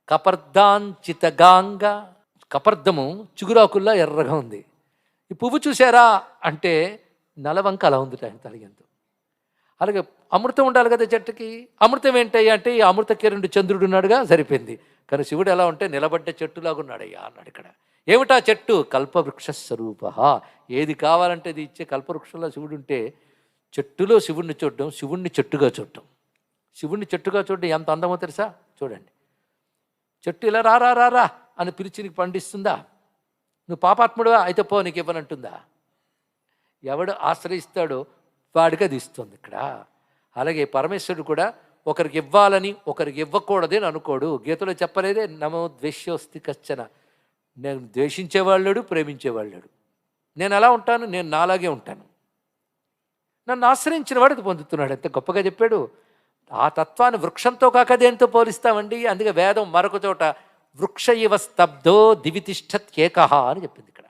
కపర్దాంచితగాంగ. కపర్దము చిగురాకుల్లా ఎర్రగా ఉంది. ఈ పువ్వు చూసారా అంటే నలవంక అలా ఉంది ఆయన తలిగంతు. అలాగే అమృతం ఉండాలి కదా చెట్టుకి. అమృతం ఏంటయ్యా అంటే ఈ అమృత కిరణుడు చంద్రుడు ఉన్నాడుగా, సరిపోయింది. కానీ శివుడు ఎలా ఉంటే నిలబడ్డ చెట్టులాగా ఉన్నాడయ్యా అన్నాడు ఇక్కడ. ఏమిటా చెట్టు? కల్పవృక్ష స్వరూప. ఏది కావాలంటే అది ఇచ్చే కల్పవృక్షంలో శివుడు ఉంటే, చెట్టులో శివుణ్ణి చూడడం, శివుణ్ణి చెట్టుగా చూడటం. శివుణ్ణి చెట్టుగా చూడడం ఎంత అందమో తెలుసా? చూడండి, చెట్టు ఇలా రా రా రా రా అని పిలిచి నీకు పండిస్తుందా? నువ్వు పాపాత్ముడువా అయితే పో నీకు ఇవ్వనంటుందా? ఎవడు ఆశ్రయిస్తాడో వాడికి అది ఇస్తుంది ఇక్కడ. అలాగే పరమేశ్వరుడు కూడా ఒకరికి ఇవ్వాలని ఒకరికి ఇవ్వకూడదని అనుకోడు. గీతలో చెప్పలేదే, నమో ద్వేష్యోస్తి కశ్చన. నేను ద్వేషించేవాళ్ళడు, ప్రేమించేవాళ్ళడు. నేను ఎలా ఉంటాను? నేను నాలాగే ఉంటాను. నన్ను ఆశ్రయించిన వాడు అది పొందుతున్నాడు. ఎంత గొప్పగా చెప్పాడు. ఆ తత్వాన్ని వృక్షంతో కాక దేనితో పోలిస్తామండి? అందుకే వేదం మరొక చోట వృక్ష ఇవ స్తబ్దో దివితిష్టత్యేకః అని చెప్పింది ఇక్కడ.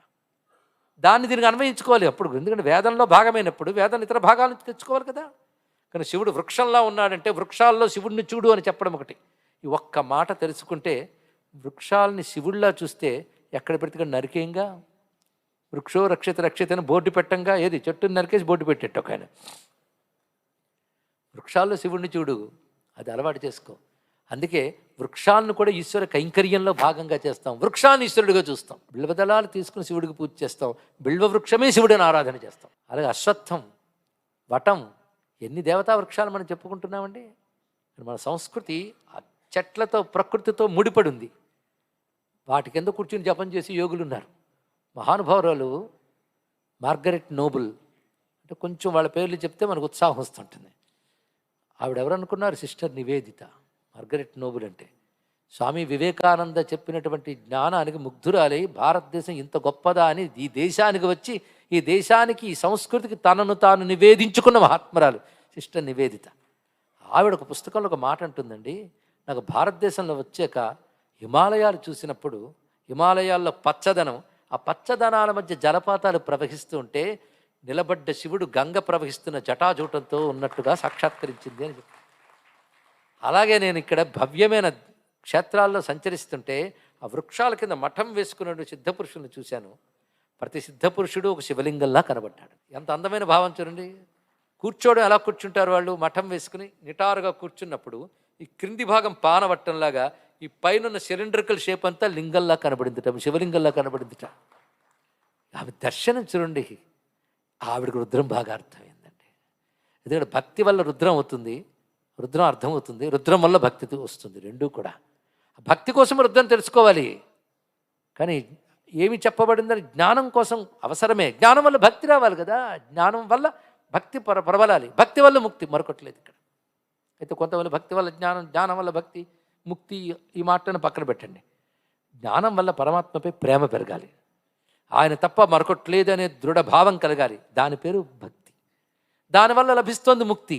దాన్ని దీనికి అన్వయించుకోవాలి అప్పుడు. ఎందుకంటే వేదంలో భాగమైనప్పుడు వేదాన్ని ఇతర భాగాల నుంచి తెచ్చుకోవాలి కదా. కానీ శివుడు వృక్షంలా ఉన్నాడంటే వృక్షాల్లో శివుడిని చూడు అని చెప్పడం ఒకటి. ఈ ఒక్క మాట తెలుసుకుంటే, వృక్షాలని శివుడిలా చూస్తే ఎక్కడ పెడితే నరికేయంగా. వృక్షో రక్షిత రక్షిత అని బోర్డు పెట్టంగా. ఏది చెట్టుని నరికేసి బోర్డు పెట్టేట్టు ఒక ఆయన. వృక్షాల్లో శివుడిని చూడు, అది అలవాటు చేసుకో. అందుకే వృక్షాలను కూడా ఈశ్వర కైంకర్యంలో భాగంగా చేస్తాం. వృక్షాన్ని ఈశ్వరుడిగా చూస్తాం. బిల్వదళాలు తీసుకుని శివుడికి పూజ చేస్తాం. బిల్వ వృక్షమే శివుడిని ఆరాధన చేస్తాం. అలాగే అశ్వత్థం, వటం, ఎన్ని దేవతా వృక్షాలు మనం చెప్పుకుంటున్నామండి. మన సంస్కృతి ఆ చెట్లతో ప్రకృతితో ముడిపడి ఉంది. వాటి కింద కూర్చుని జపం చేసి యోగులు ఉన్నారు. మహానుభావురాలు మార్గరెట్ నోబుల్, అంటే కొంచెం వాళ్ళ పేర్లు చెప్తే మనకు ఉత్సాహం వస్తుంటుంది. ఆవిడెవరనుకున్నారు? సిస్టర్ నివేదిత. మార్గరెట్ నోబుల్ అంటే స్వామి వివేకానంద చెప్పినటువంటి జ్ఞానానికి ముగ్ధురాలై భారతదేశం ఇంత గొప్పదా అని ఈ దేశానికి వచ్చి ఈ దేశానికి ఈ సంస్కృతికి తనను తాను నివేదించుకున్న మహాత్మరాలు సిస్టర్ నివేదిత. ఆవిడ ఒక పుస్తకంలో ఒక మాట అంటుందండి, నాకు భారతదేశంలో వచ్చాక హిమాలయాలు చూసినప్పుడు హిమాలయాల్లో పచ్చదనం, ఆ పచ్చదనాల మధ్య జలపాతాలు ప్రవహిస్తూ ఉంటే నిలబడ్డ శివుడు గంగ ప్రవహిస్తున్న జటాజూటంతో ఉన్నట్టుగా సాక్షాత్కరించింది అని చెప్పి. అలాగే నేను ఇక్కడ భవ్యమైన క్షేత్రాల్లో సంచరిస్తుంటే ఆ వృక్షాల కింద మఠం వేసుకున్న సిద్ధపురుషులను చూశాను. ప్రతి సిద్ధపురుషుడు ఒక శివలింగంలా కనబడ్డాడు. ఎంత అందమైన భావం చూడండి. కూర్చోవడం ఎలా కూర్చుంటారు వాళ్ళు? మఠం వేసుకుని నిటారుగా కూర్చున్నప్పుడు ఈ క్రింది భాగం పానవట్టంలాగా ఈ పైన సిలిండ్రికల్ షేప్ అంతా లింగంలా కనబడిందిట, శివలింగంలా కనబడిందిట. ఆమె దర్శనం చూడండి. ఆవిడకు రుద్రం బాగా అర్థమైందండి. ఎందుకంటే భక్తి వల్ల రుద్రం అవుతుంది, రుద్రం అర్థమవుతుంది, రుద్రం వల్ల భక్తి వస్తుంది. రెండూ కూడా భక్తి కోసం రుద్రం తెలుసుకోవాలి. కానీ ఏమి చెప్పబడిందని జ్ఞానం కోసం అవసరమే. జ్ఞానం వల్ల భక్తి రావాలి కదా. జ్ఞానం వల్ల భక్తి ప్రబలాలి. భక్తి వల్ల ముక్తి, మరొకట్లేదు ఇక్కడ. అయితే కొంతమంది భక్తి వల్ల జ్ఞానం, జ్ఞానం వల్ల భక్తి, ముక్తి ఈ మాటను పక్కన పెట్టండి. జ్ఞానం వల్ల పరమాత్మపై ప్రేమ పెరగాలి. ఆయన తప్ప మరొకట్లేదు అనే దృఢభావం కలగాలి. దాని పేరు భక్తి. దానివల్ల లభిస్తోంది ముక్తి.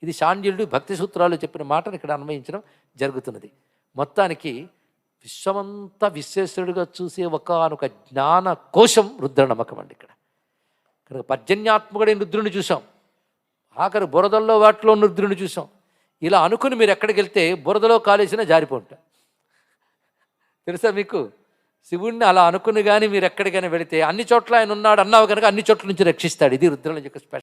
ఇది శాండిల్యుడు భక్తి సూత్రాలు చెప్పిన మాటను ఇక్కడ అన్వయించడం జరుగుతున్నది. మొత్తానికి విశ్వమంతా విశ్వేశ్వరుడిగా చూసే ఒకనొక జ్ఞాన కోశం రుద్ర నమ్మకం అండి ఇక్కడ. కనుక పర్జన్యాత్మకుడైన రుద్రుని చూసాం, ఆఖరి బురదల్లో వాటిలో రుద్రుని చూసాం. ఇలా అనుకుని మీరు ఎక్కడికి వెళ్తే బురదలో కాలేసినా జారిపోంట. తెలుసా మీకు? శివుణ్ణి అలా అనుకుని కానీ మీరు ఎక్కడికైనా వెళితే అన్ని చోట్ల ఆయన ఉన్నాడు అన్నావు కనుక అన్ని చోట్ల నుంచి రక్షిస్తాడు. ఇది రుద్రుని యొక్క స్పెషల్.